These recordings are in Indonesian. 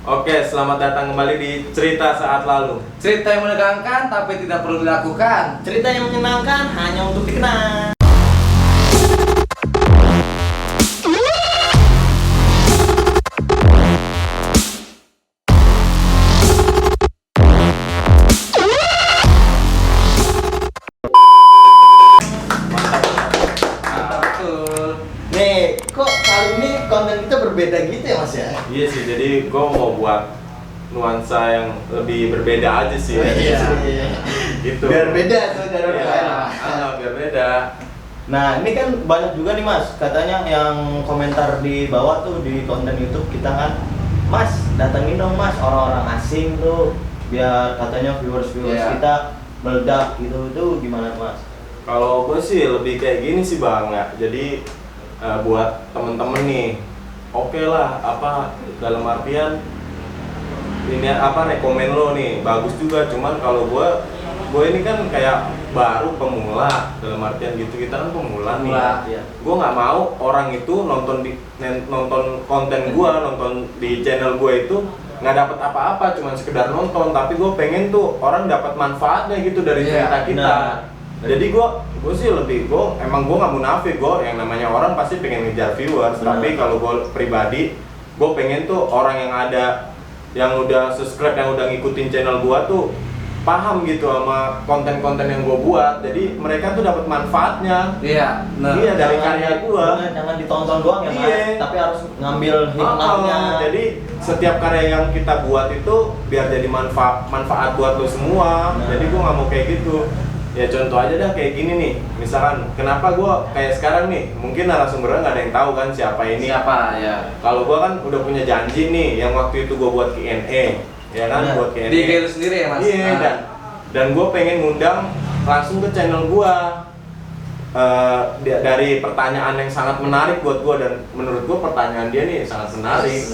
Oke, selamat datang kembali di Cerita Saat Lalu. Cerita yang menegangkan tapi tidak perlu dilakukan. Cerita yang menyenangkan hanya untuk dikenang. Betul. Nih, kok kali ini konten kita berbeda gitu ya Mas ya? Iya sih, jadi gue mau buat nuansa yang lebih berbeda aja sih. Iya. Gitu. Biar beda tuh dari orang Iya, lain. biar beda. Nah, ini kan banyak juga nih Mas, katanya yang komentar di bawah tuh di konten YouTube kita kan, Mas, datengin dong Mas orang-orang asing tuh, biar katanya viewers Iya. kita meledak gitu. Itu gimana Mas? Kalau gue sih lebih kayak gini sih bang ya. Jadi buat temen-temen nih, oke lah, apa dalam artian ini apa rekomen lo nih bagus juga. Cuman kalau gue ini kan kayak baru pemula, dalam artian gitu, kita kan pemula nih. Iya. Gue nggak mau orang itu nonton konten gue, nonton di channel gue itu nggak dapat apa-apa, cuman sekedar nonton. Tapi gue pengen tuh orang dapat manfaatnya gitu dari Iya, cerita kita. benar. Jadi gue sih lebih, gue nggak munafik, gue yang namanya orang pasti pengen ngejar viewers. Benar. Tapi kalau gue pribadi, gue pengen tuh orang yang ada, yang udah subscribe, yang udah ngikutin channel gue tuh paham gitu sama konten-konten yang gue buat. Jadi mereka tuh dapat manfaatnya. Iya, benar. Iya, dari karya gue. Jangan ditonton doang ya Mas, Iya. tapi harus ngambil hikmahnya. Jadi setiap karya yang kita buat itu biar jadi manfaat buat lo semua. Nah. Jadi gue nggak mau kayak gitu. Ya contoh aja dah kayak gini nih. Misalkan kenapa gue kayak sekarang nih, mungkin narasumbernya nggak ada yang tahu kan siapa ini. Siapa ya? Kalau gue kan udah punya janji nih, yang waktu itu gue buat Q&A, ya kan, Nah, buat Q&A. Di IG lu sendiri ya Mas? Iya, Nah. dan gue pengen ngundang langsung ke channel gue. Dari pertanyaan yang sangat menarik buat gue, dan menurut gue pertanyaan dia nih sangat menarik.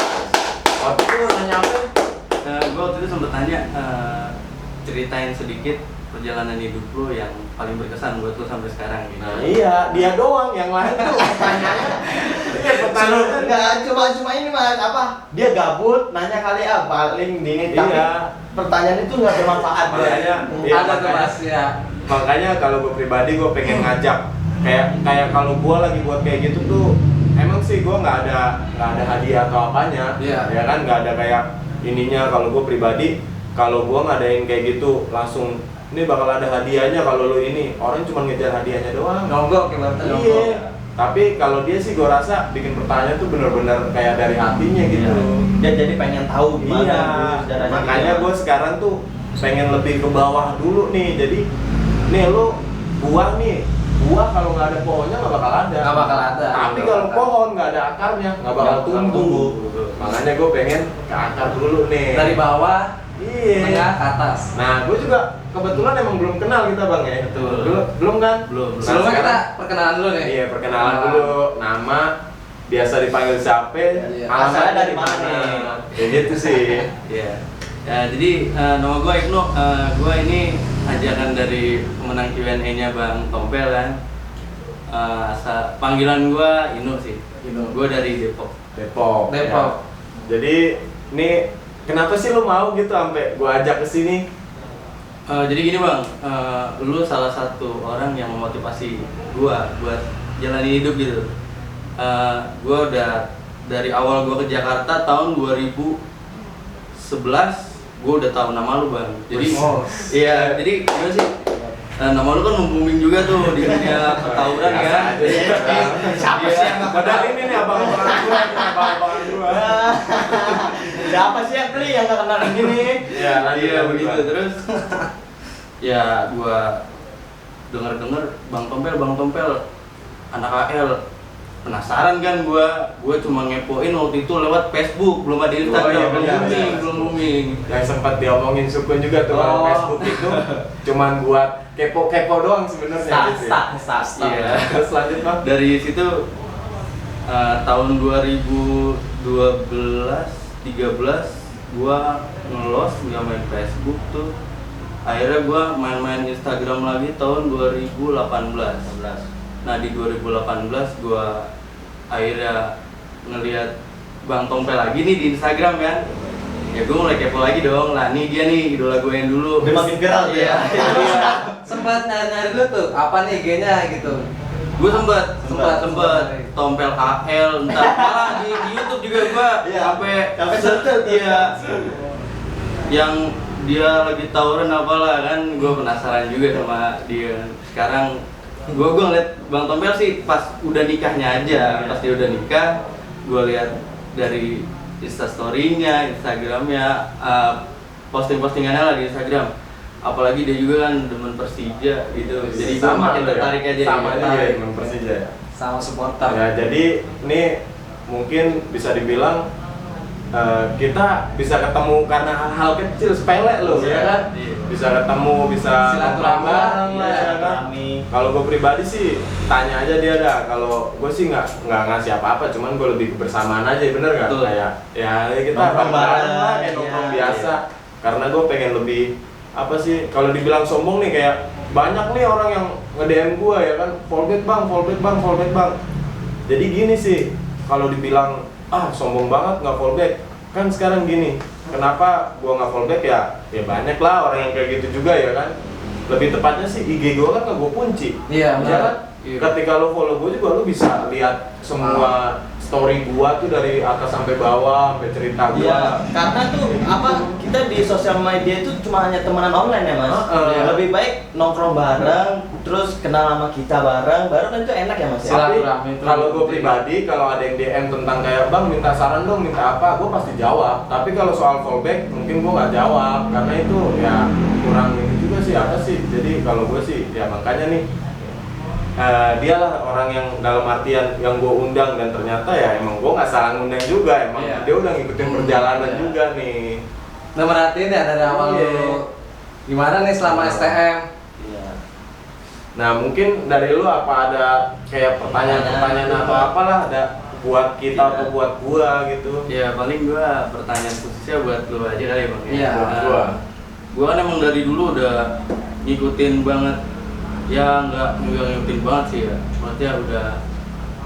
Waktu itu nanya apa? Gue waktu itu sempat tanya, ceritain sedikit perjalanan hidup lo yang paling berkesan buat lo sampai sekarang gitu. Nah iya, dia doang, yang lain tuh pertanyaannya. Iya, pertanyaannya Enggak, cuma ini Mas, apa? Dia gabut, nanya kali paling dini, tapi Iya. pertanyaan itu nggak bermanfaat Makanya, Bro. iya, Ada tuh makanya. Mas ya. Makanya kalau gue pribadi, gue pengen ngajak kayak kalau gue lagi buat kayak gitu tuh, emang sih gue nggak ada hadiah atau apanya. Iya. Ya kan, nggak ada kayak ininya. Kalau gue pribadi, kalau gue ngadain kayak gitu langsung ini bakal ada hadiahnya. Kalau lo ini orang cuma ngejar hadiahnya doang. Nonggok ibaratnya Iya. nonggok. Tapi kalau dia sih gue rasa bikin pertanyaan tuh bener-bener kayak dari hatinya gitu. Dia jadi pengen tahu gimana Iya. dulu sejarahnya Makanya dia. gue sekarang tuh pengen lebih ke bawah dulu nih. Jadi nih lo buah nih, buah kalau nggak ada pohonnya nggak bakal ada. Nggak bakal ada. Tapi kalau pohon nggak ada akarnya nggak bakal Nggak bakal tumbuh. tumbuh. Makanya gue pengen ke akar dulu nih. Dari bawah, Iya. tengah, ke atas. Nah, gue juga kebetulan emang belum kenal kita bang ya. Betul. Belum kan? Belum. Nah, Sebelumnya kita sekarang- perkenalan dulu nih. Iya, perkenalan Ah. dulu. Nama, biasa dipanggil siapa? Iya. Alamatnya Asalnya dari mana? Ya gitu sih. Iya. Ya, jadi nama gue Ibnu. Gue ini ajakan dari pemenang Q&A-nya Bang Tompel kan. Panggilan gue Inu sih. Inu. Gue dari Depok. Depok. Depok. Ya. Jadi, nih kenapa sih lu mau gitu sampai gua ajak ke sini? Jadi gini Bang, lu salah satu orang yang memotivasi gua buat jalani hidup gitu. Gua udah dari awal gua ke Jakarta tahun 2011, gua udah tahu nama lu Bang. Jadi Oh. iya, jadi gimana sih? Nama lu kan booming juga tuh di dunia pertawuran Biasa kan. aja sih, Bang. Siapa Iya. sih yang nggak Padahal ini nih abang-abangan gua, Siapa sih yang beli yang nggak kenal yang gini? Iya, lanjut, Iya lanjut, begitu Bang. terus. Ya gua dengar Bang Tompel anak AL, penasaran kan gua cuma ngepoin waktu itu lewat Facebook, belum ada Instagram, iya, belum benar, booming, benar. belum booming. Yang sempat diomongin Sukun juga tuh kalau Oh. Facebook itu cuman buat kepo-kepo doang sebenarnya gitu. Start. Iya. Terus lanjut Bang. Dari situ tahun 2012 13 gua ngelos nggak main Facebook tuh. Akhirnya gua main-main Instagram lagi tahun 2018. Nah di 2018 gua akhirnya ngelihat Bang Tompel lagi nih di Instagram kan. ya gue mulai kepo lagi dong. Lah nih dia nih idola gue yang dulu. Dia makin viral tuh ya. Iya. Sempat nyari-nyari dulu tuh, apa nih IG-nya gitu. Gue sempet Sempet. tompel AL, entar malah di YouTube juga gue Iya. sampai search tuh. iya. Yang dia lagi tawuran apalah kan, gue penasaran juga sama dia. Sekarang gue ngeliat Bang Tompel sih pas udah nikahnya aja, pas dia udah nikah, gue lihat dari Instastory-nya, Instagram-nya, posting-postingannya lah di Instagram. Apalagi dia juga kan demen Persija gitu, jadi gue makin tertarik aja. Sama gitu. aja ya, Persija ya. Sama supporter. Ya, jadi ini mungkin bisa dibilang kita bisa ketemu karena hal-hal kecil sepele loh, Iya. ya kan? Iya. Bisa ketemu, bisa Silaturahmi. nongkrong bareng lah, Iya, ya kan? silaturahmi. Kalau gue pribadi sih tanya aja dia dah. Kalau gue sih nggak ngasih apa-apa, cuman gue lebih kebersamaan aja, bener nggak? Betul. Kayak ya kita Nongkrong bareng lah, bareng, kayak nongkrong iya, biasa. Karena gue pengen lebih apa sih? Kalau dibilang sombong nih kayak banyak nih orang yang nge-DM gue ya kan, fallback bang. Jadi gini sih, kalau dibilang sombong banget nggak fallback, kan sekarang gini, kenapa gua nggak fallback ya banyak lah orang yang kayak gitu juga ya kan. Lebih tepatnya sih IG gua kan nggak gua kunci. Iya, Ya benar. kan? Iya. Ketika lo follow gua juga lo bisa lihat semua story gua tuh dari atas sampai bawah, sampai cerita gua. Iya, karena tuh apa kita di sosial media itu cuma hanya temenan online ya mas. Heeh. Lebih baik nongkrong bareng, terus kenal sama kita bareng kan itu enak ya mas ya. Tapi Silaturahmi itu kalau gue penting. pribadi, kalau ada yang DM tentang kayak bang minta saran dong, minta apa, gue pasti jawab. Tapi kalau soal fallback, mungkin gue nggak jawab karena itu ya kurang ini juga sih apa sih. Jadi kalau gue sih ya makanya nih dialah orang yang dalam artian yang gue undang dan ternyata ya emang gue nggak salah ngundang juga, emang Iya. dia udah ngikutin perjalanan Iya. juga nih. Nah, merhatiin ya dari awal Iya. lu gimana nih selama STM? Iya. Nah mungkin dari lu apa ada kayak pertanyaan-pertanyaan atau apalah ada buat kita atau buat gua gitu. Ya paling gua pertanyaan khususnya buat lu aja kali ya bang. Iya. Buat gua. Gua kan emang dari dulu udah ngikutin banget. Ya nggak ngikutin banget sih ya. Maksudnya udah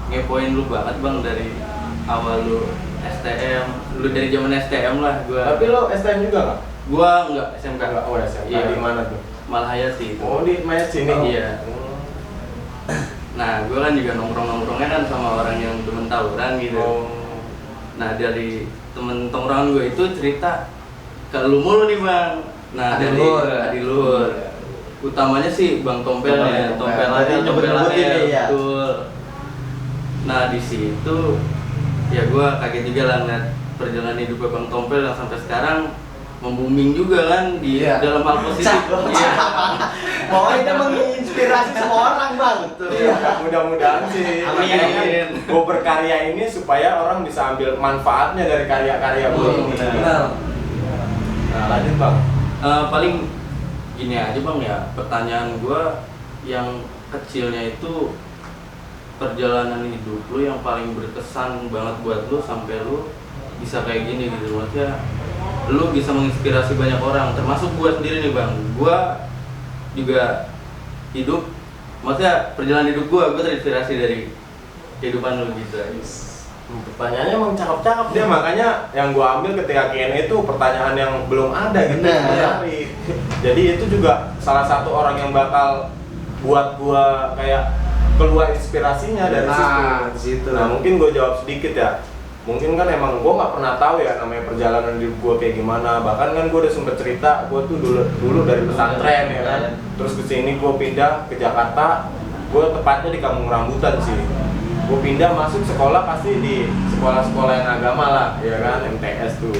ngepoin lu banget bang dari awal lu STM. Lu dari zaman STM lah gua. Tapi lo STM juga nggak? Gua nggak SMK. Nggak, oh SMK Iya. di mana tuh? Malahaya sih itu. Oh di Maya sini. Iya. Nah, gue kan juga nongkrongnya kan sama orang yang demen tawuran gitu. Oh. Nah, dari temen tongkrongan gue itu cerita ke lu mulu nih bang. Nah, dari Adiluhur. Adiluhur. Utamanya sih Bang Tompel ya, Tompel. Tompel Tadi aja, Tompel nyebut-nyebutin aja, nih, ya. betul. Nah, di situ ya gue kaget juga lah ngeliat perjalanan hidup Bang Tompel yang sampai sekarang membooming juga kan di Iya. dalam hal positif. Iya. Pokoknya kita menginspirasi semua orang bang. Iya, mudah-mudahan sih. Amin. Makanya gue berkarya ini supaya orang bisa ambil manfaatnya dari karya-karya gue ini. Benar. Nah lanjut bang. Paling gini aja bang ya, pertanyaan gue yang kecilnya itu perjalanan hidup lu yang paling berkesan banget buat lu sampai lu bisa kayak gini gitu. Maksudnya lu bisa menginspirasi banyak orang, termasuk gue sendiri nih bang. Gue juga hidup, maksudnya perjalanan hidup gue terinspirasi dari kehidupan lu gitu. Pertanyaannya emang cakep-cakep dia, makanya yang gua ambil ketika Q&A itu pertanyaan yang belum ada gitu. Benar. Menarik. Jadi itu juga salah satu orang yang bakal buat gua kayak keluar inspirasinya dari Nah, situ. situ. Nah mungkin gua jawab sedikit ya. Mungkin kan emang gua nggak pernah tahu ya namanya perjalanan hidup gua kayak gimana. Bahkan kan gua udah sempet cerita, gua tuh dulu dari pesantren ya kan. Terus ke sini gua pindah ke Jakarta. Gua tepatnya di Kampung Rambutan sih. Gue pindah masuk sekolah pasti di sekolah-sekolah yang agama lah, ya kan, MTS tuh.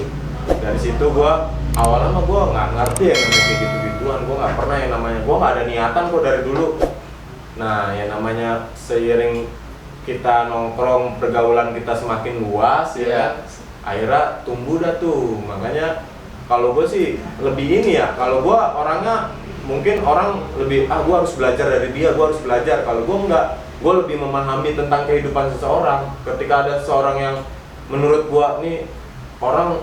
Dari situ gue awalnya mah gue nggak ngerti ya namanya kayak gitu-gituan. Gue nggak pernah yang namanya, gue nggak ada niatan kok dari dulu. Nah, yang namanya seiring kita nongkrong, pergaulan kita semakin luas, ya kan, akhirnya tumbuh dah tuh. Makanya kalau gue sih lebih ini ya, kalau gue orangnya mungkin orang lebih gue harus belajar dari dia, gue harus belajar. Kalau gue enggak, gue lebih memahami tentang kehidupan seseorang. Ketika ada seseorang yang menurut gue nih orang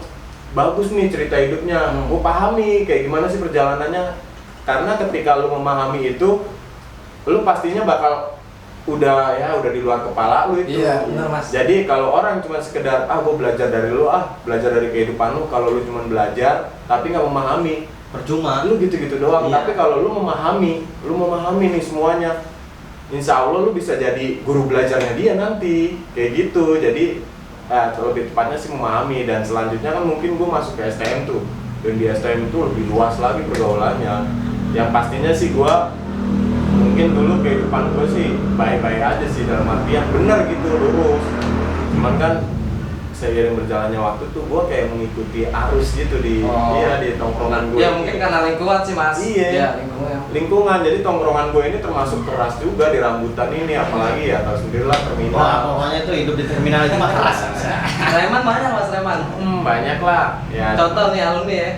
bagus nih cerita hidupnya, gue pahami kayak gimana sih perjalanannya. Karena ketika lu memahami itu, lu pastinya bakal udah di luar kepala lu itu. Iya, benar, Mas. Jadi kalau orang cuma sekedar gue belajar dari lu, belajar dari kehidupan lu, kalau lu cuma belajar tapi nggak memahami, Percuma. lu gitu-gitu doang. Iya. Tapi kalau lu memahami nih semuanya, insya Allah lu bisa jadi guru belajarnya dia nanti, kayak gitu. Jadi lebih tepatnya sih memahami. Dan selanjutnya kan mungkin gue masuk ke STM tuh, dan di STM itu lebih luas lagi pergaulannya. Yang pastinya sih gue mungkin dulu kehidupan gue sih baik-baik aja sih, dalam artian bener gitu, lurus. Cuman kan seiring berjalannya waktu tuh gue kayak mengikuti arus gitu di tongkrongan gue. Ya mungkin karena lingkungan sih, Mas. Iya. Ya, Lingkungan. Jadi tongkrongan gue ini termasuk keras juga di Rambutan ini, apalagi ya tahu sendirilah terminal. Wah, pokoknya tuh hidup di terminal itu mah keras. Reman banyak, Mas Reman. Banyak lah. Ya. Contoh nih alumni ya.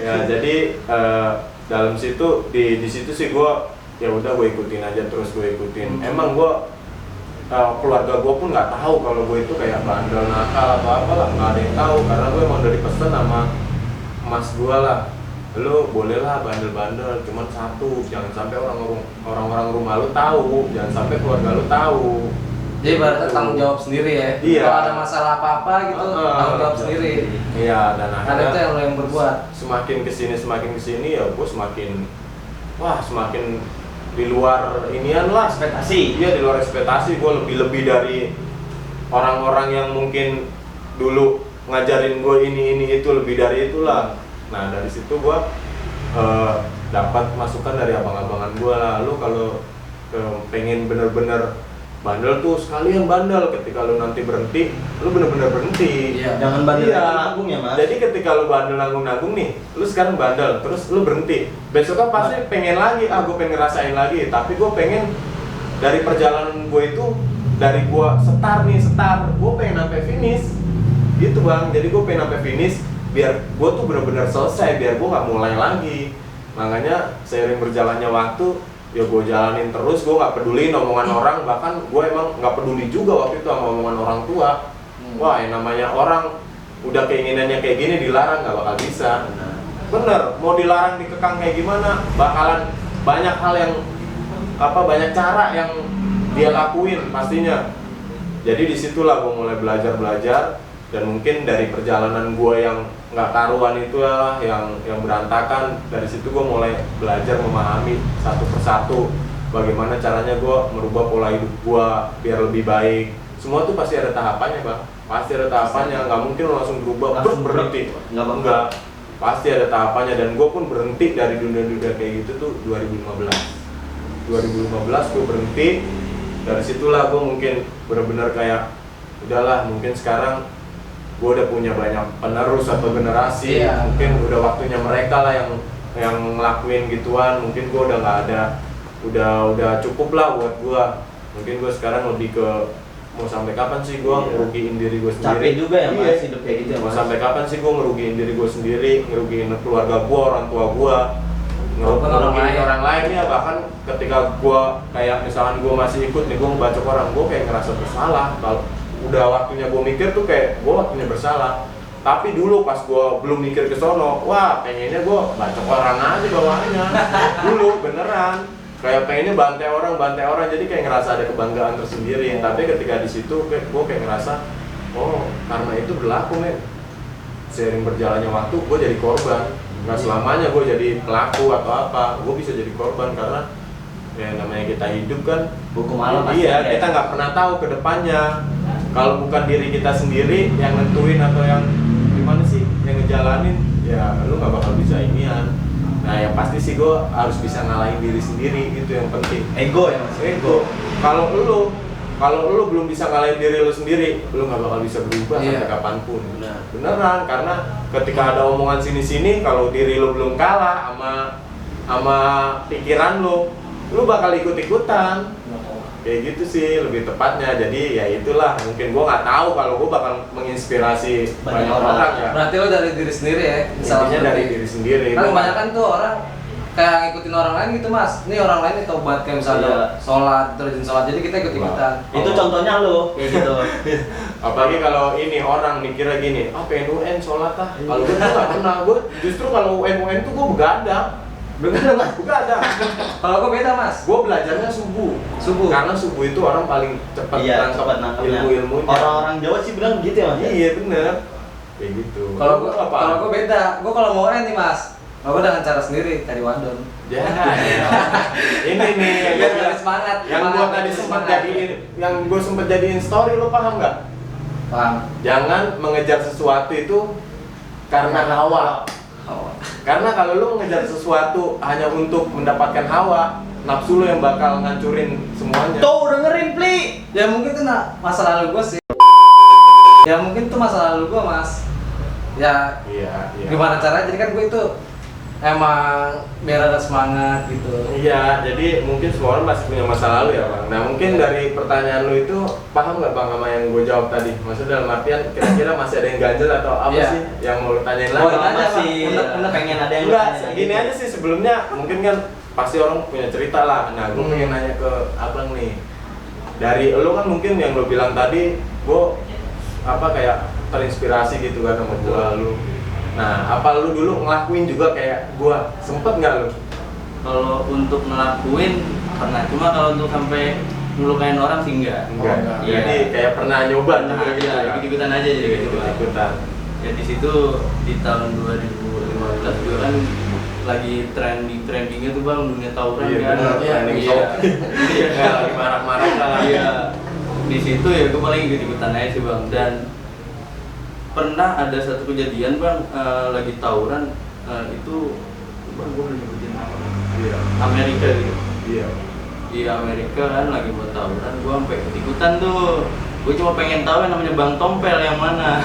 Ya jadi dalam situ di situ sih gue ya udah gue ikutin aja terus gue ikutin. Emang gue keluarga gue pun nggak tahu kalau gue itu kayak bandel, nakal atau apa lah, nggak ada yang tahu karena gue emang udah dipesen sama mas gue lah, lu bolehlah bandel-bandel, cuman satu, jangan sampai orang-orang rumah lu tahu, jangan sampai keluarga lu tahu. Jadi berarti tanggung jawab sendiri ya. Iya. Kalau ada masalah apa-apa gitu, tanggung jawab sendiri. Iya, dan Karena itu yang lo yang berbuat. Semakin kesini ya gue semakin di luar inian lah, Ekspektasi. Iya, di luar ekspektasi. Gue lebih dari orang-orang yang mungkin dulu ngajarin gue ini itu, lebih dari itulah. Nah dari situ gue dapat masukan dari abang-abangan gue lah, lu kalau pengen bener-bener bandel tuh sekalian bandel, ketika lu nanti berhenti, lu bener-bener berhenti. Iya. Jangan bandel Iya. nanggung ya, Mas. Jadi ketika lu bandel nanggung nih, lu sekarang bandel, terus lu berhenti. Besoknya pasti pengen lagi, gue pengen ngerasain lagi. Tapi gue pengen dari perjalanan gue itu, dari gue start, gue pengen sampai finish. Gitu bang, jadi gue pengen sampai finish, biar gue tuh bener-bener selesai, biar gue nggak mulai lagi. Makanya seiring berjalannya waktu, ya gue jalanin terus, gue nggak peduli omongan orang, bahkan gue emang nggak peduli juga waktu itu sama omongan orang tua. Wah, yang namanya orang udah keinginannya kayak gini dilarang nggak bakal bisa. Bener, mau dilarang dikekang kayak gimana, bakalan banyak hal yang banyak cara yang dia lakuin pastinya. Jadi disitulah gue mulai belajar, dan mungkin dari perjalanan gue yang nggak karuan itu lah, yang berantakan, dari situ gue mulai belajar memahami satu persatu bagaimana caranya gue merubah pola hidup gue biar lebih baik. Semua tuh pasti ada tahapannya bang, pasti ada tahapannya, nggak mungkin lo langsung berubah terus berhenti, nggak, pasti ada tahapannya. Dan gue pun berhenti dari dunia kayak gitu tuh 2015 gue berhenti. Dari situlah gue mungkin benar-benar kayak udahlah, mungkin sekarang gue udah punya banyak penerus atau generasi, mungkin udah waktunya mereka lah yang ngelakuin gituan. Mungkin gue udah nggak ada, udah cukup lah buat gue. Mungkin gue sekarang lebih ke mau sampai kapan sih gue ngerugiin diri gue sendiri. Capek juga ya mas hidup kayak gitu ya Mau mas. sampai kapan sih gue ngerugiin diri gue sendiri, ngerugiin keluarga gue, orang tua gue, ngerugiin orang lain ya. Bahkan ketika gue kayak misalkan gue masih ikut nih, gue ngebacok orang, gue kayak ngerasa bersalah. Kalau udah waktunya gue mikir tuh kayak gue waktunya bersalah. Tapi dulu pas gue belum mikir ke sono, wah pengennya gue bacok orang aja bawaannya. Dulu beneran kayak pengennya bantai orang, jadi kayak ngerasa ada kebanggaan tersendiri. Tapi ketika di situ gue kayak ngerasa, oh karena itu berlaku men. Seiring berjalannya waktu gue jadi korban. Nggak selamanya gue jadi pelaku atau apa, gue bisa jadi korban karena ya namanya kita hidup kan Hukum alam pasti iya, ada ya. kita nggak pernah tahu ke depannya. Kalau bukan diri kita sendiri yang nentuin atau yang gimana sih yang ngejalanin, ya lu nggak bakal bisa inian. Nah yang pasti sih gue harus bisa ngalahin diri sendiri, itu yang penting. Ego ya mas. Ego. Kalau lu belum bisa ngalahin diri lu sendiri, lu nggak bakal bisa berubah sampai kapanpun. Beneran, karena ketika ada omongan sini-sini, kalau diri lu belum kalah sama pikiran lu bakal ikut-ikutan. Kayak gitu sih lebih tepatnya. Jadi ya itulah, mungkin gue nggak tahu kalau gue bakal menginspirasi banyak orang ya. Berarti lo dari diri sendiri ya? Intinya dari diri sendiri. Kan kebanyakan tuh orang kayak ngikutin orang lain gitu mas. Ini orang lain nih tobat kayak misalnya sholat, rajin sholat, jadi kita ikut-ikutan. Itu contohnya lo kayak gitu. Apalagi kalau ini orang mikirnya gini, pengen UN sholat ah. Kalau gue tuh nggak pernah, gue justru kalau UN tuh gue begadang. Begadang mas. Begadang. Kalau gue beda mas. Gue belajarnya subuh. Subuh. Karena subuh itu orang paling cepat Iya, cepat nangkapnya. ilmu-ilmunya. Orang-orang Jawa sih bilang gitu ya mas. Iya bener. Kayak gitu. Kalau Lu apa? gue beda. Gue kalau mau nih mas. Gue dengan cara sendiri cari wadon. Ya, ini nih yang Biar gua- lebih semangat. yang gue tadi sempat jadiin, yang gue sempat jadiin story, lo paham nggak? Paham. Jangan mengejar sesuatu itu karena hawa. Oh. Karena kalau lo mengejar sesuatu hanya untuk mendapatkan hawa, nafsu lo yang bakal ngancurin semuanya. Tuh dengerin Pli. Ya mungkin itu masa lalu gue sih. Ya mungkin itu masa lalu gue mas. Ya Iya, iya. gimana caranya? Jadi kan gue itu emang biar ada semangat gitu. Iya, jadi mungkin semua orang masih punya masa lalu ya bang. Nah mungkin dari pertanyaan lu itu paham nggak bang sama yang gue jawab tadi? Maksudnya dalam artian kira-kira masih ada yang ganjel atau apa Iya. sih yang mau lu tanyain lagi? Oh, tanya, masih Bang. pengen ada yang Enggak, tanya gini gitu. aja sih sebelumnya mungkin kan pasti orang punya cerita lah. Nah gue pengen nanya ke abang nih. Dari lu kan mungkin yang lu bilang tadi, gue apa kayak terinspirasi gitu kan sama gua lu. Nah, apa lu dulu ngelakuin juga kayak gua? Sempet nggak lu? Kalau untuk ngelakuin pernah, cuma kalau untuk sampai ngelukain orang sih enggak. Enggak. enggak. Iya. Jadi kayak pernah nyoba Nah, juga gitu iya, ya. ikut-ikutan aja jadi gitu. Ikut-ikutan. Ya di situ di tahun 2015 juga kan lagi trendingnya tuh bang dunia tawuran Iya, kan. benar, trending Iya. Shopee. Iya. Ya, lagi marah-marah lah. Iya. Di situ ya gue paling ikut-ikutan aja sih bang. Dan pernah ada satu kejadian bang lagi tawuran itu bang gue belum nyebutin nama. Iya. Amerika gitu. Iya. Di Amerika kan lagi buat tawuran, gue sampai ikut-ikutan tuh. Gue cuma pengen tahu yang namanya Bang Tompel yang mana.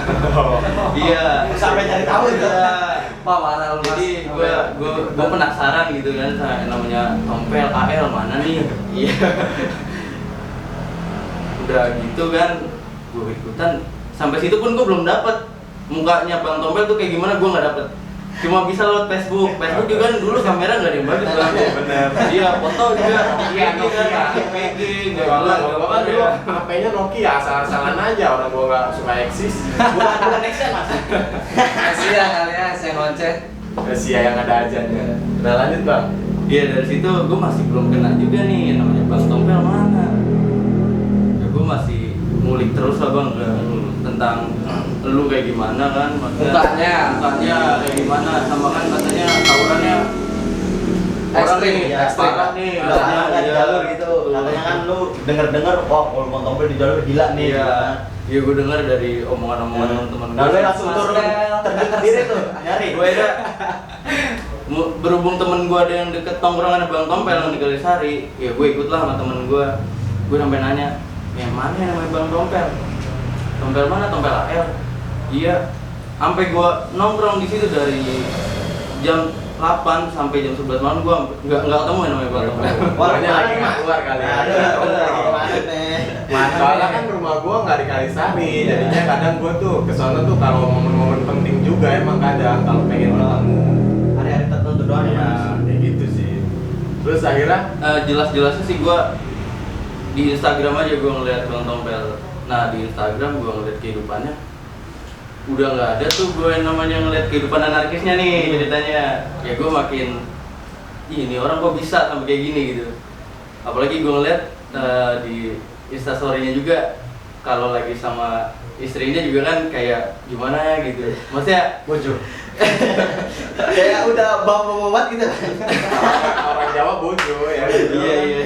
Iya. Sampai cari tahu itu. Iya. Wah marah lu mas. Jadi gue penasaran gitu kan sama yang namanya Tompel AL mana nih. Iya. Udah gitu kan, gue ikutan. Sampai situ pun gue belum dapet mukanya Bang Tompel tuh kayak gimana, gue nggak dapet. Cuma bisa lewat Facebook. Facebook juga kan dulu kamera nggak ada yang bagus bang. Bener. Iya, foto juga Iya, PG kan, Nokia. PG nggak Kalau jelas. gua kan dulu HP-nya Nokia asal-asalan aja, orang gua nggak suka eksis. Bukan Nexia mas. Kasih ya kali ya, saya ngoceh. Sia yang ada ajanya. Nah lanjut bang. Iya, dari situ gue masih belum kena juga nih yang namanya Bang Tompel mana. Ya gue masih ngulik terus lah bang tentang lu kayak gimana kan, Mukanya. kayak gimana, sama kan katanya tawurannya Ekstrim, ya, ekstrim. parah nih Katanya katanya, kan di iya. jalur gitu. Katanya kan lu denger-denger, wah kalau Bang Tompel di jalur gila nih. Iya, gitu kan. iya gue dengar dari omongan-omongan teman-teman Nah, lu langsung Mas turun Del. terjun sendiri tuh, nyari. gue ada berhubung temen gue ada yang deket tongkrongan Bang Tompel yang di Kalisari, ya gue ikutlah sama temen gue sampai nanya, yang mana yang namanya Bang Tompel? Tompel mana? Tompel AL? Iya, sampai gue nongkrong di situ dari jam 8 sampai jam 11 malam gue nggak ketemu yang namanya Bang Tompel. Pokoknya lagi nggak keluar kali ya. Aduh, gimana nih? Soalnya kan rumah gua nggak di Kalisari, jadinya kadang gua tuh kesana tuh kalau momen-momen penting juga emang kadang kalau pengen ketemu. Hari-hari tertentu doang ya Ya, mas. kayak gitu sih. Terus akhirnya Jelas-jelasnya sih gue di Instagram aja gue ngeliat Bang Tompel. Nah di Instagram gue ngeliat kehidupannya udah nggak ada tuh gue yang namanya ngeliat kehidupan anarkisnya nih ceritanya. Ya gue makin "Ih, ini orang kok bisa sampai kayak gini gitu. Apalagi gue ngeliat di Instastory-nya juga kalau lagi sama istrinya juga kan kayak gimana gitu. Maksudnya Bojo. Kayak udah bawa-bawa gitu. orang Jawa bojo ya. iya.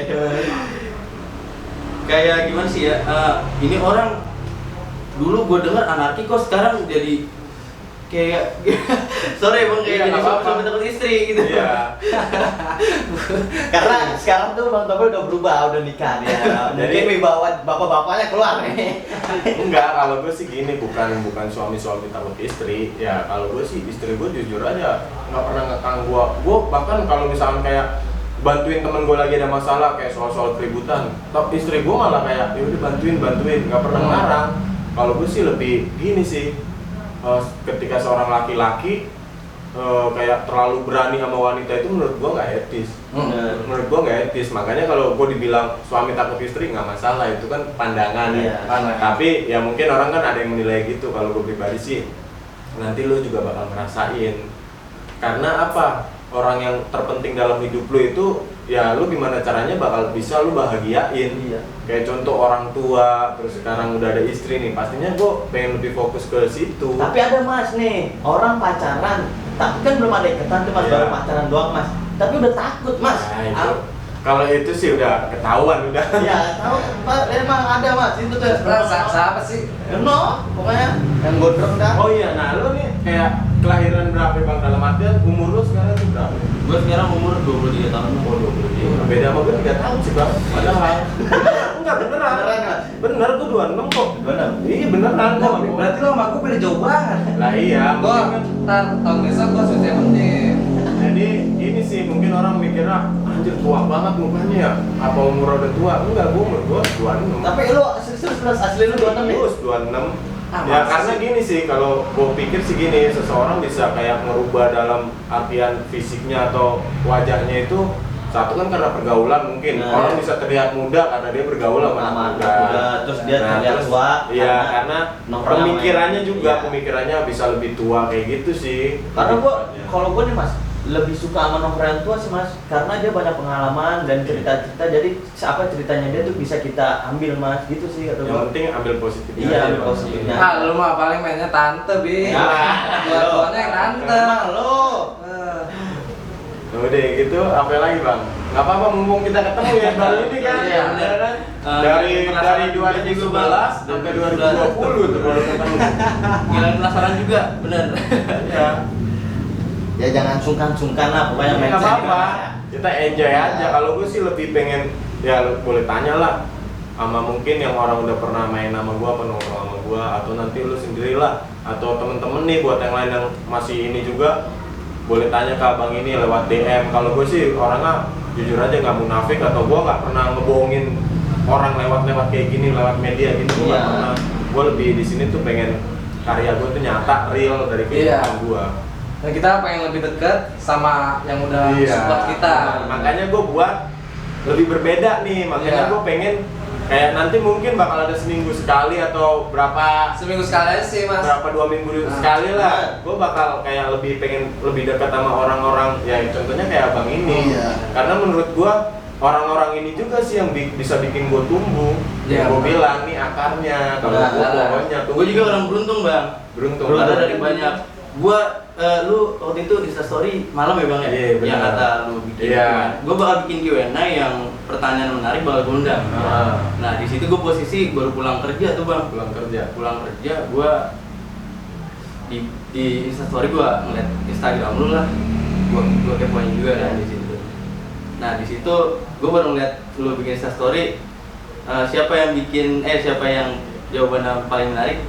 Kayak gimana sih ya? Ini orang dulu gue dengar anarki kok sekarang jadi kayak sorry bang kayak Iya, jadi nggak apa-apa. suami takut istri gitu. Iya. Karena sekarang tuh Bang Tompel udah berubah, udah nikah dia. Mungkin Jadi- wibawa bapak-bapaknya keluar nih. Enggak, kalau gue sih gini, bukan suami takut istri. Ya kalau gue sih istri gue jujur aja nggak pernah ngekang gue. Gue bahkan kalau misalnya kayak bantuin temen gue lagi ada masalah kayak soal keributan, tapi istri gue malah kayak ya udah bantuin, nggak pernah ngelarang. Kalau gue sih lebih gini sih, ketika seorang laki-laki kayak terlalu berani sama wanita itu menurut gue nggak etis. Menurut gue nggak etis. Makanya kalau gue dibilang suami takut istri nggak masalah, itu kan pandangan Iya, ya. pandangan. Tapi ya mungkin orang kan ada yang menilai gitu. Kalau gue pribadi sih nanti lo juga bakal ngerasain. Karena apa? orang yang terpenting dalam hidup lu itu ya lu gimana caranya bakal bisa lu bahagiain. Iya. Kayak contoh orang tua, terus sekarang udah ada istri nih, pastinya gue pengen lebih fokus ke situ. Tapi ada mas nih, orang pacaran, tapi kan belum ada ikatan tuh mas, Iya. baru pacaran doang mas. Tapi udah takut mas. Nah, itu. Kalau itu sih udah ketahuan udah. Ya tahu, Pak, emang ada mas itu tuh. Siapa sih? No, pokoknya yang gondrong dah. Oh iya, nah lu nih kayak kelahiran berapa bang dalam artian umur lu sekarang tuh berapa? Gue sekarang umur 23 tahun. Oh 23. Beda sama gue 3 tahun sih bang. Padahal. Enggak beneran. Beneran, Mas? Bener gue 26 kok. Bener. Iya beneran Nah, kok. berarti lo sama aku beda jauh banget. Lah iya. Gua mungkin kan. ntar tahun besok gua sweet 17. Jadi ini sih mungkin orang mikirnya anjir tua banget mukanya ya. Apa umur udah tua? Enggak, gue umur gue 26. Tapi lu serius asli lu 26 nih. Terus 26. Ah, Ya masa karena sih? gini sih, kalau gue pikir sih gini, seseorang bisa kayak merubah dalam artian fisiknya atau wajahnya itu satu kan karena pergaulan mungkin. Nah, Orang iya. bisa terlihat muda karena dia bergaul sama anak muda. Terus dia terlihat terus, tua. Iya, karena nongkrong pemikirannya sama- juga, iya. pemikirannya bisa lebih tua kayak gitu sih. Karena gua Iya. kalau gua nih mas lebih suka sama nongkrong tua sih mas, karena dia banyak pengalaman dan cerita-cerita, jadi apa ceritanya dia tuh bisa kita ambil mas, gitu sih kata Yang gua. penting ambil positifnya. Iya, aja, ambil Bang. positifnya. Ah, lu mah paling mainnya tante, Bi. Ya, Dua-duanya yang tante. Emang lo. Eh. Udah gitu, apa lagi bang? Gak apa-apa mumpung kita ketemu ya baru ini kan. Iya, bener kan? Eh, dari penasaran 2011 sampai 2020 tuh baru ketemu. Gila penasaran juga, bener. Ya. Ya jangan sungkan-sungkan lah pokoknya main Nggak apa-apa, ya. kita enjoy aja. Kalau gue sih lebih pengen ya lu boleh tanya lah sama mungkin yang orang udah pernah main sama gua apa nongkrong sama gua, atau nanti lu sendirilah atau temen-temen nih buat yang lain yang masih ini juga boleh tanya ke abang ini lewat DM. Kalau gue sih orangnya jujur aja nggak munafik, atau gua nggak pernah ngebohongin orang lewat kayak gini, lewat media gini. Gua nggak Iya. pernah. Gua lebih di sini tuh pengen karya gua tuh nyata, real dari kehidupan Iya. gua. Dan kita pengen lebih dekat sama yang udah Iya. support kita. Makanya gue buat lebih berbeda nih. Makanya Iya. gue pengen kayak nanti mungkin bakal ada seminggu sekali atau berapa Seminggu sekali aja sih, Mas. berapa 2 minggu Nah, sekali lah. Gue bakal kayak lebih pengen lebih dekat sama orang-orang ya, contohnya kayak abang ini. Iya. Karena menurut gue orang-orang ini juga sih yang bisa bikin gue tumbuh. Iya, Yang gue benar. bilang nih akarnya. Kalau Benar, gue benar. pokoknya tuh Gue juga orang beruntung bang. beruntung. Karena dari banyak gua lu waktu itu Insta story malam ya bang ya? Iya, benar. Yang kata lu bikin Iya. Gue bakal bikin Q&A yang pertanyaan menarik bakal gue undang. Nah di situ gue posisi baru pulang kerja tuh bang. pulang kerja. Pulang kerja gue di Insta story gue ngeliat Instagram lu lah. Gue kepoin juga kan di situ. Nah di situ gue baru ngeliat lu bikin Insta story. Siapa yang jawaban yang paling menarik?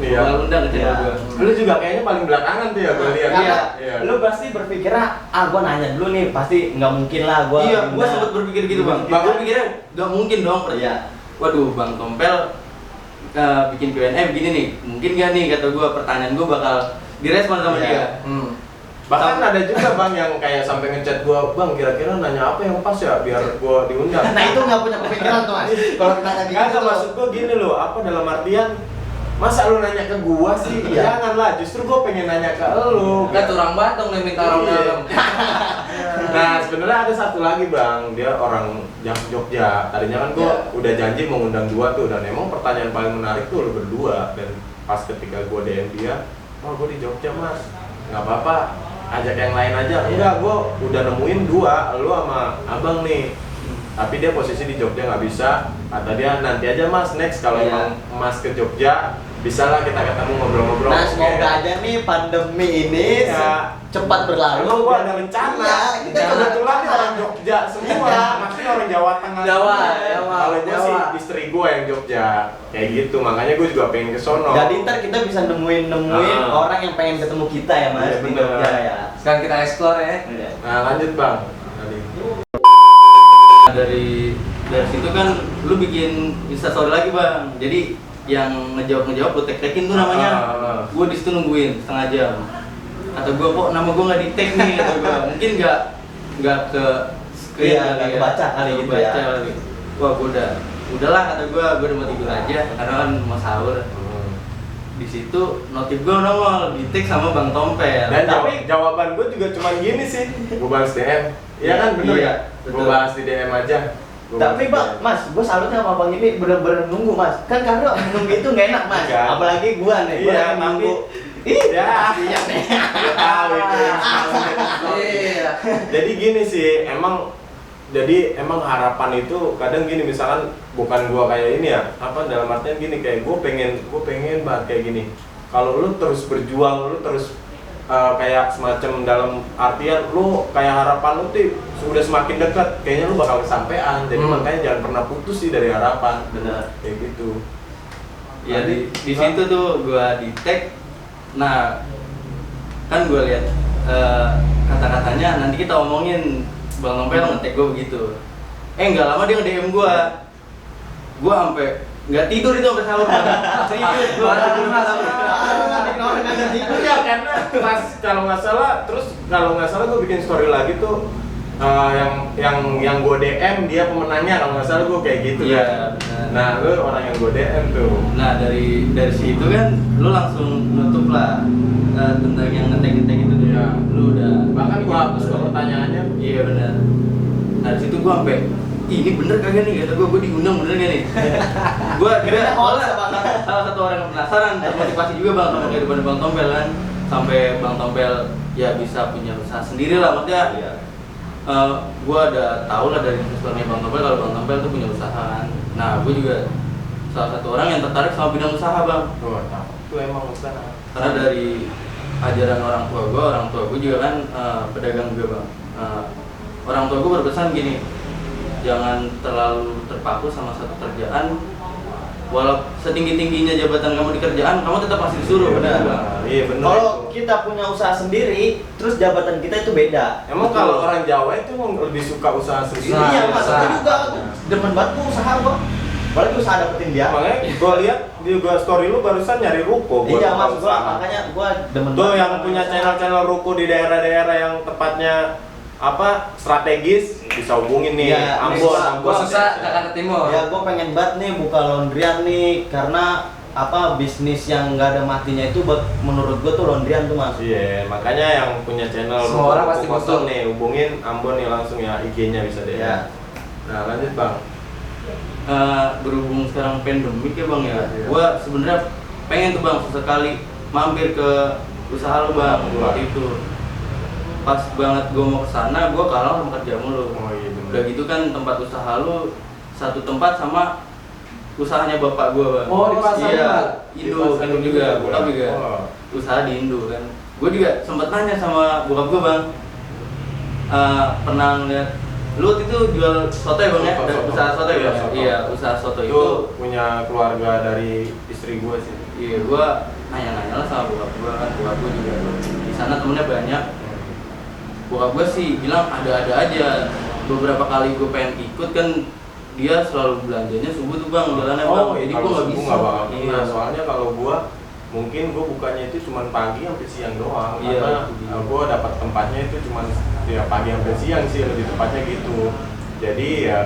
Iya. Bakal undang ke channel Iya. gue. Lu juga kayaknya paling belakangan tuh ya gue lihat. Karena Iya. lu pasti berpikirnya, gua nanya dulu nih, pasti nggak mungkin lah gua. Iya, gue undang. sempat berpikir gitu bang. Bahkan- Gue pikirnya gak mungkin dong. Iya. Waduh, Bang Tompel bikin Q&A begini nih. Mungkin gak nih kata gue pertanyaan gue bakal direspon sama Iya. dia. Bahkan ada juga bang yang kayak sampai ngechat gua, bang kira-kira nanya apa yang pas ya biar gua diundang. Nah itu nggak punya pemikiran tuh mas. Kalau kita nanya Kagak, gitu, maksud gua gini loh, apa dalam artian masa lu nanya ke gua sih? Iya. Janganlah, justru gua pengen nanya ke lu. Enggak turang banget dong nih minta orang Iya. dalam. Nah sebenarnya ada satu lagi bang, dia orang Jogja. Tadinya kan gua udah janji mau ngundang dua tuh, dan emang pertanyaan paling menarik tuh lu berdua. Dan pas ketika gua DM dia, oh gua di Jogja mas, nggak apa-apa, ajak yang lain aja. Enggak, gua udah nemuin dua, lu sama abang nih. Tapi dia posisi di Jogja nggak bisa. Kata dia nanti aja mas, next kalau Iya. emang mas ke Jogja, bisa lah kita ketemu ngobrol-ngobrol. Nah semoga Oke. aja nih pandemi ini Iya. cepat berlalu. Emang gua ada rencana. Iya, kita Kebetulan nih rencana. orang Jogja semua. Iya. Maksudnya orang Jawa Tengah. Jawa, semua. Jawa, Kalau gua sih Jawa. istri gua yang Jogja. Kayak gitu. Makanya gua juga pengen ke sono. Jadi ntar kita bisa nemuin Ah. orang yang pengen ketemu kita ya mas Iya, di bener. Jogja ya. Sekarang kita explore ya. Iya. Nah, lanjut Bang. Tadi. Nah, dari situ kan lu bikin Instastory lagi bang. Jadi yang ngejawab lu tag-tagin tuh namanya. Gue di situ nungguin setengah jam. Kata gue kok nama gue nggak di tag nih, kata gue. Mungkin nggak ke screen Iya, kali nggak ya. kebaca kali Nggak gitu kebaca ya. kali. Wah gue udahlah kata gue udah mau tidur aja karena kan mau sahur. di situ notif gue nongol di tag sama Bang Tompel. Dan Tapi- jawaban gue juga cuman gini sih, gue balas DM. Iya kan, bener Iya, ya? Gue betul. balas di DM aja. Gua Tapi balas Bang, di DM. Mas, gue salutnya sama Bang ini bener-bener nunggu Mas. Kan karena nunggu itu nggak enak Mas. Enggak. Apalagi gua nih, gua Iya, lagi nunggu. tapi- Ih, Ya, iya nih. gue tahu itu. Iya. Jadi gini sih, emang harapan itu kadang gini, misalkan bukan gua kayak ini ya, apa dalam artian gini, kayak gue pengen banget kayak gini. Kalau lu terus berjuang, lu terus kayak semacam dalam artian lu kayak harapan lu tuh sudah semakin dekat, kayaknya lu bakal kesampaian. Jadi makanya jangan pernah putus sih dari harapan. Benar. Kayak gitu. Ya di situ tuh gua di tag. Nah, kan gua lihat kata-katanya nanti kita omongin, Bang Tompel nge-tag gua begitu. Nggak lama dia nge-DM gua. Gua sampai nggak tidur itu sampai sahur. Serius gua. Orang kagak tidur. Iya, karena pas kalau nggak salah gue bikin story lagi tuh yang gue DM dia pemenangnya, kalau nggak salah gue kayak gitu Iya, kan. benar. Nah, lu orang yang gue DM tuh. Nah, dari situ kan lu langsung nutup lah tentang yang nge-tag itu tuh. Iya. Lu udah Bahkan gue hapus tuh pertanyaannya. Iya benar. Nah, di situ gua sampai ini bener kagak nih, kata gua diundang bener gak nih? Gua juga Hoax apa enggak? salah satu orang yang penasaran, termotivasi juga Bang sama kehidupan Bang Tompel kan, sampai Bang Tompel ya bisa punya usaha sendiri lah, maksudnya Iya. gua ada tahu lah dari historinya Bang Tompel kalau Bang Tompel tuh punya usaha kan. Nah, gua juga salah satu orang yang tertarik sama bidang usaha Bang, Tuh, itu emang usaha. karena dari ajaran orang tua gua juga kan pedagang juga Bang. Orang tua gua berpesan gini, jangan terlalu terpaku sama satu kerjaan. Walau setinggi-tingginya jabatan kamu di kerjaan, kamu tetap masih disuruh. Benar. Bang. Iya benar. Kalau kita punya usaha sendiri, terus jabatan kita itu beda. Emang kalau orang Jawa itu lebih suka usaha sendiri. Usaha. Iya Mas, usaha. aku juga aku demen banget gua usaha gua. Apalagi usaha dapetin dia. Makanya gue lihat di gua story lu barusan nyari ruko buat Iya buka Mas, gua usaha. makanya gua demen Tuh banget yang sama punya usaha. channel-channel ruko di daerah-daerah yang tepatnya apa strategis bisa hubungin nih. Iya, Ambon, Gua susah Jakarta Timur. Ya gue pengen banget nih buka laundryan nih, karena apa bisnis yang nggak ada matinya itu menurut gue tuh laundryan tuh Mas. Iya, makanya yang punya channel Semua orang ruko pasti kosong butuh. nih, hubungin Ambon nih langsung ya, IG-nya bisa deh. Iya. Nah, lanjut Bang. Berhubung sekarang pandemik ya Bang ya, Iya. gua sebenarnya pengen tuh Bang sesekali mampir ke usaha lu Bang Iya. waktu itu. Pas banget gua mau kesana, gua kalah sama kerja mulu. Oh iya benar. Udah gitu kan tempat usaha lu satu tempat sama usahanya bapak gua Bang. Oh, di pasar Iya, Bang? Indo, Di pasar Indo juga, bokap juga. Oh. Usaha di Indo kan. Gua juga sempat nanya sama bokap gua Bang. Pernah ngeliat lu waktu itu jual soto ya Bang ya? Soto. Usaha soto ya Iya, Bang? soto. Iya, usaha soto Itu itu. punya keluarga dari istri gue sih. Iya, gua nanya-nanya lah sama bokap gua kan, bokap gua juga di sana temennya banyak. Bokap gua sih bilang ada-ada aja. Beberapa kali gua pengen ikut kan, dia selalu belanjanya subuh tuh Bang, jalannya Bang. Jadi gua nggak bisa. Nggak bakal Iya. kena. Soalnya kalau gua mungkin gua bukanya itu cuma pagi sampai siang doang. Iya, Karena itu dia. gua dapat tempatnya itu cuma ya pagi sampai siang sih, lebih tepatnya gitu. Jadi ya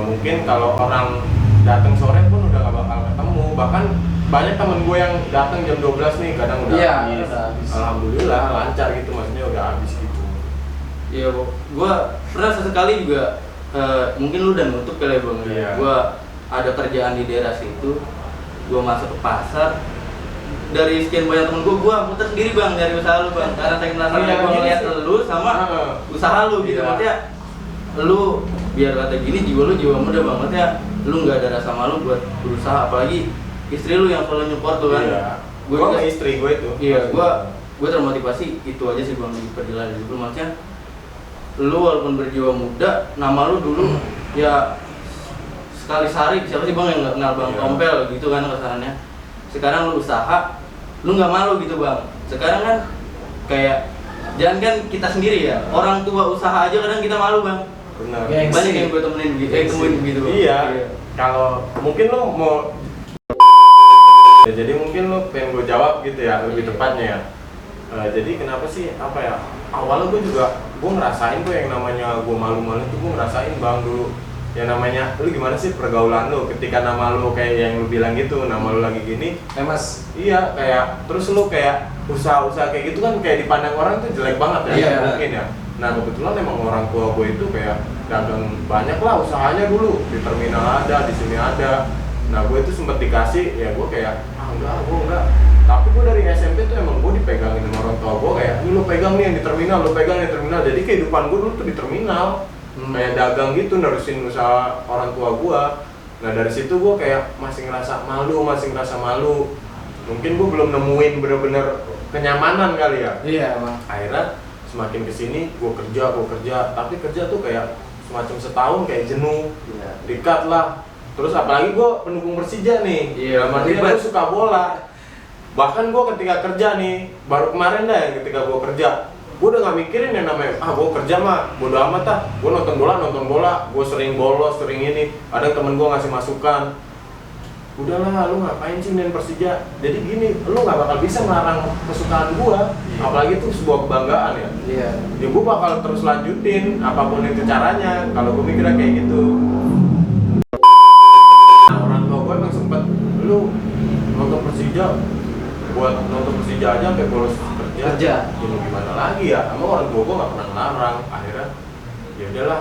mungkin kalau orang datang sore pun udah nggak bakal ketemu. Bahkan banyak temen gue yang datang jam 12 nih, kadang udah Iya, habis. udah habis. Alhamdulillah lancar gitu, maksudnya udah habis gitu. Iya, gua pernah sesekali juga mungkin lu udah nutup kali ya Bang. Iya. Gua ada kerjaan di daerah situ. Gua masuk ke pasar. Dari sekian banyak temen gua muter sendiri Bang dari usaha lu Bang. Karena saya penasaran Iya, gua gini ngeliat sih. lu sama usaha lu gitu. Iya. Maksudnya lu biar kata gini jiwa lu jiwa muda Bang. Maksudnya lu nggak ada rasa malu buat berusaha, apalagi istri lu yang selalu nyupport tuh kan. Iya. Gua Gua juga- sama istri gue itu. Iya, gua termotivasi itu aja sih Bang di perjalanan hidup lu. Maksudnya lu walaupun berjiwa muda, nama lu dulu ya sekali sehari siapa sih Bang yang nggak kenal Bang Iya. Tompel gitu kan kesannya. Sekarang lu usaha, lu nggak malu gitu Bang. Sekarang kan kayak jangan kan kita sendiri ya, orang tua usaha aja kadang kita malu Bang. Benar. Gengsi. Banyak yang gue temenin gitu, temuin begitu Bang. Iya. Kalau mungkin lo mau ya, jadi mungkin lo pengen gue jawab gitu ya, lebih Iya. tepatnya ya. Jadi kenapa sih apa ya? Awalnya gue juga gue ngerasain tuh yang namanya gue malu-malu itu gue ngerasain Bang dulu. ya namanya lu gimana sih pergaulan lu ketika nama lu kayak yang lu bilang gitu, nama lu lagi gini, Mas. iya kayak terus lu kayak usaha-usaha kayak gitu kan kayak dipandang orang tuh jelek banget ya, Iya. mungkin ya. Nah kebetulan emang orang tua gue itu kayak dagang banyak lah usahanya dulu, di terminal ada, di sini ada. Nah gue itu sempet dikasih, ya gue kayak gue enggak. Tapi gue dari SMP tuh emang gue dipegangin sama orang tua gue kayak, lu pegang nih yang di terminal, lu pegang yang di terminal. Jadi kehidupan gue dulu tuh di terminal, kayak dagang gitu, nerusin usaha orang tua gue. Nah dari situ gue kayak masih ngerasa malu. Mungkin gue belum nemuin bener-bener kenyamanan kali ya. Iya emang. Akhirnya semakin kesini gue kerja, tapi kerja tuh kayak semacam setahun kayak jenuh, dikat lah. Terus apalagi gue pendukung Persija nih, Iya, berarti gue suka bola. Bahkan gue ketika kerja nih, baru kemarin dah ketika gue kerja, gue udah gak mikirin yang namanya, gue kerja mah bodo amat ah, gue nonton bola, gue sering bolos, sering ini, ada temen gue ngasih masukan, udahlah lu ngapain sih main Persija, jadi gini, lu gak bakal bisa melarang kesukaan gue, apalagi itu sebuah kebanggaan ya. Iya. Ya gue bakal terus lanjutin apapun itu caranya, kalau gue mikirnya kayak gitu. Nah orang tua gue emang sempet, lu nonton Persija, buat nonton Persija aja sampai bolos kerja. Ya mau gimana lagi ya, emang orang tua gue gak pernah ngelarang. Akhirnya ya udahlah,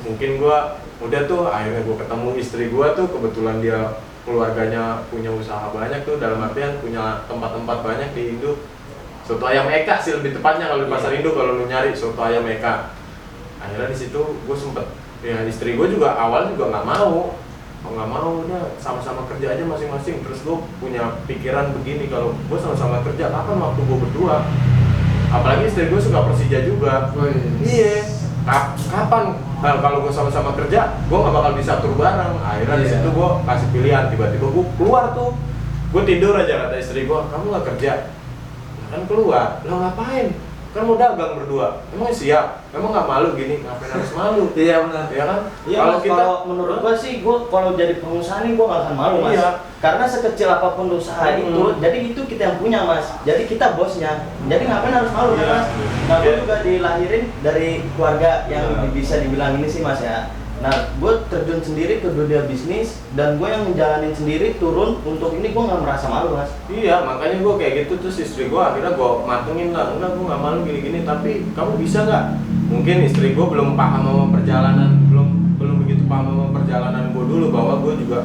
mungkin gue udah tuh, akhirnya gue ketemu istri gue tuh, kebetulan dia keluarganya punya usaha banyak tuh, dalam artian punya tempat-tempat banyak di Indo. Soto ayam Eka sih lebih tepatnya kalau di pasar Indo, kalau lu nyari soto ayam Eka. Akhirnya di situ gue sempet, ya istri gue juga awal juga nggak mau, udah sama-sama kerja aja masing-masing. Terus gue punya pikiran begini, kalau gue sama-sama kerja, kapan waktu gue berdua? Apalagi istri gue suka Persija juga. Iya. Kapan kalau gue sama-sama kerja, gue nggak bakal bisa tur bareng. Akhirnya di situ gue kasih pilihan, tiba-tiba gue keluar tuh, gue tidur aja, kata istri gue, kamu nggak kerja? Nah, kan keluar, lo ngapain? Kan mau dagang berdua, emang siap? Emang nggak malu gini? Ngapain harus malu? Iya benar. Ya kan? Iya, kalau menurut gua sih, gua kalau jadi pengusaha nih gua nggak akan malu mas. Iya. Karena sekecil apapun usaha itu, jadi itu kita yang punya mas. Jadi kita bosnya. Jadi ngapain harus malu Iya. kan mas? Nah, gua Iya. juga dilahirin dari keluarga yang Iya. bisa dibilang ini sih mas ya. Nah, gue terjun sendiri ke dunia bisnis dan gue yang menjalanin sendiri, turun untuk ini, gue nggak merasa malu mas. Iya, makanya gue kayak gitu. Terus istri gue akhirnya gue matengin lah, enggak gue nggak malu gini-gini, tapi kamu bisa nggak? Mungkin istri gue belum paham sama perjalanan, belum begitu paham sama perjalanan gue dulu, bahwa gue juga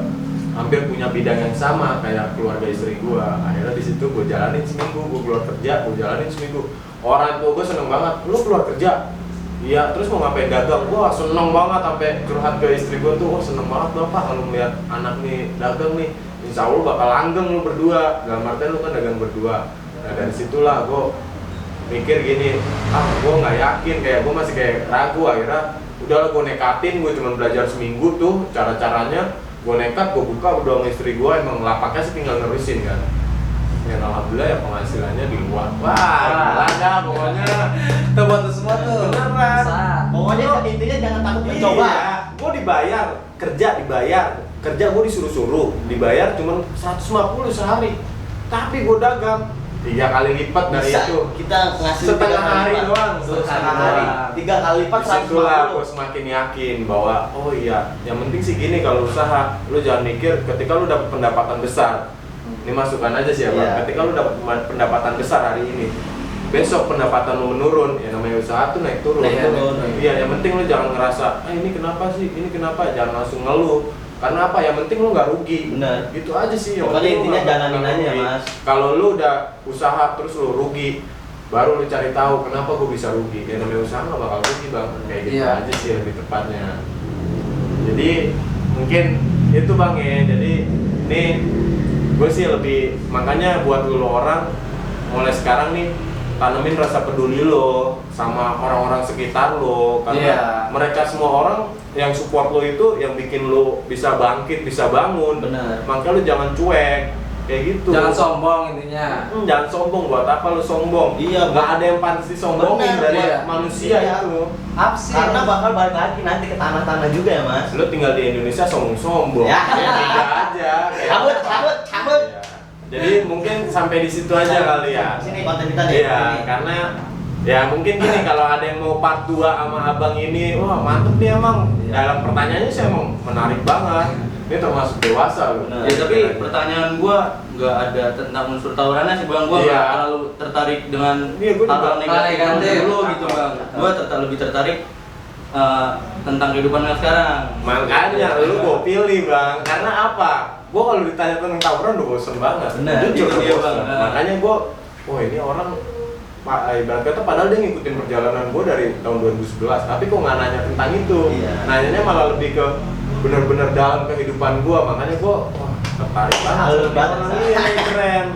hampir punya bidang yang sama kayak keluarga istri gue. Akhirnya di situ gue jalanin seminggu, gue keluar kerja, gue jalanin seminggu. Orang tua gue seneng banget, lu keluar kerja? Iya, terus mau ngapain dagang? Wah seneng banget, sampai curhat ke istri gue tuh, wah seneng banget bapak kalau melihat anak nih dagang nih, insya Allah bakal langgeng lu berdua. Dalam artian lu kan dagang berdua. Nah dari situlah gue mikir gini, gue nggak yakin, kayak gue masih kayak ragu. Akhirnya udahlah gue nekatin, gue cuma belajar seminggu tuh cara-caranya. Gue nekat, gue buka berdua sama istri gue, emang lapaknya sih tinggal nerusin kan. Ya alhamdulillah ya penghasilannya di luar. Wah, gila dah pokoknya. Kita bantu semua tuh. Beneran. Pokoknya intinya jangan takut mencoba. Iya, gue dibayar, kerja gue disuruh-suruh, dibayar cuma 150 sehari. Tapi gue dagang 3 kali lipat dari Bisa, itu. kita ngasih Setengah hari doang. setengah hari, 3 kali lipat Disitulah 150. gue semakin yakin bahwa oh iya, yang penting sih gini, kalau usaha, lu jangan mikir ketika lu dapat pendapatan besar. Ini masukan aja sih ya, Bang. Iya. Ketika lu dapat pendapatan besar hari ini, besok pendapatan lu menurun, ya namanya usaha tuh naik turun. Naik turun. Iya, yang penting lu jangan ngerasa, ini kenapa sih, ini kenapa, jangan langsung ngeluh. Karena apa? Yang penting lu nggak rugi. Benar. Gitu aja sih. Yang Pokoknya penting lu intinya nggak jalanin aja, rugi. Mas. Kalau lu udah usaha terus lu rugi, baru lu cari tahu kenapa gua bisa rugi. Ya namanya usaha nggak bakal rugi, Bang. Kayak gitu Iya. aja sih lebih tepatnya. Jadi mungkin itu, Bang ya. Jadi ini gue sih lebih, makanya buat lu orang mulai sekarang nih, tanemin rasa peduli lo sama orang-orang sekitar lo, karena Iya. mereka semua orang yang support lo itu yang bikin lo bisa bangkit, bisa bangun. Benar. Makanya lo jangan cuek kayak gitu. Jangan sombong intinya. Jangan sombong. Buat apa lo sombong? Iya, nggak ada yang pantas disombongin Benar, dari iya. manusia Iya. itu. Apa sih? Karena bakal balik lagi nanti ke tanah-tanah juga ya mas. Lo tinggal di Indonesia sombong-sombong. Ya. Beda aja. Kayak- Cabut. Iya. Jadi mungkin sampai di situ aja kali ya. Sini konten kita nih. Iya, karena Ya mungkin gini, kalau ada yang mau part 2 sama abang ini, wah mantep nih emang. Dalam pertanyaannya sih emang menarik banget. Ini termasuk dewasa loh. Benar. Ya tapi pertanyaan gua nggak ada tentang unsur tawurannya sih bang, gua Iya. nggak terlalu tertarik dengan Iya, gua juga. hal-hal negatif Negatif. dulu gitu bang. Gua lebih tertarik tentang kehidupan yang sekarang. Makanya lu gua pilih bang, karena apa? Gua kalau ditanya tentang tawuran udah bosen banget. Benar, Jujur itu udah dia, bosen. Bang. Makanya gua, wah ini orang ibarat kata padahal dia ngikutin perjalanan gua dari tahun 2011, tapi kok nggak nanya tentang itu. Iya. Nanyanya malah lebih ke benar-benar dalam kehidupan gua, makanya gua wah tertarik banget. Halus Ini banget, orang Sa. ini keren.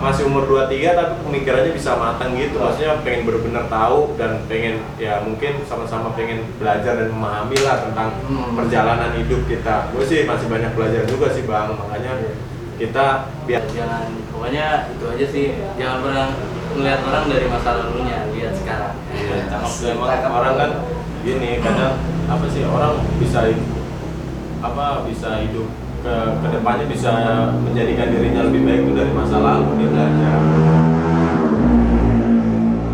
Masih umur 23 tapi pemikirannya bisa matang gitu. Maksudnya pengen benar-benar tahu dan pengen ya mungkin sama-sama pengen belajar dan memahami lah tentang perjalanan hidup kita. Gue sih masih banyak belajar juga sih bang, makanya kita biar Jangan, pokoknya itu aja sih. Jangan pernah ngeliat orang dari masa lalunya, lihat sekarang. emang orang kan gini kadang apa sih orang bisa bisa hidup ke depannya bisa menjadikan dirinya lebih baik itu dari masa lalu dia belajar.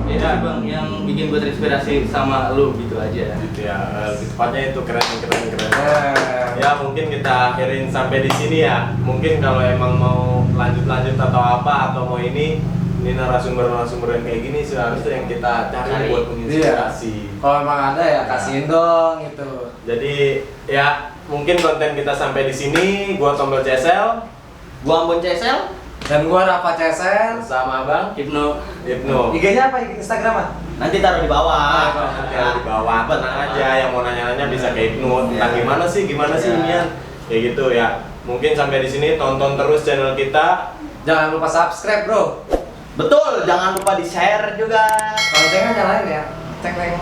Itu sih bang yang bikin gue terinspirasi sama lu gitu aja. Gitu ya, lebih tepatnya itu keren. Eh, Ya mungkin kita akhirin sampai di sini ya. Mungkin kalau emang mau lanjut atau apa atau mau ini narasumber yang kayak gini seharusnya yang kita cari Cari. buat menginspirasi. Kalau emang ada ya kasihin dong gitu. Jadi ya mungkin konten kita sampai di sini. Gua Tombel Cesel Gua Ambon Cesel. Dan gua Rafa Cesen. bersama Bang Hipno. Ibnu. IG-nya apa? Instagram-nya? Nanti taruh di bawah. Nanti ada di bawah, tenang aja yang mau nanya-nanya bisa ke Ibnu tentang Iya. gimana sih Iya. inian kayak gitu ya. Mungkin sampai di sini tonton terus channel kita. Jangan lupa subscribe, Bro. Betul, jangan lupa di-share juga. Loncengnya nyalain ya. Cek neng.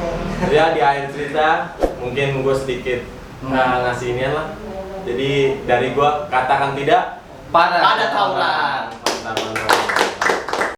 Ya di akhir cerita mungkin gue sedikit ngasih inian lah. Jadi dari gue katakan tidak Pada Pada tawuran. Mantap.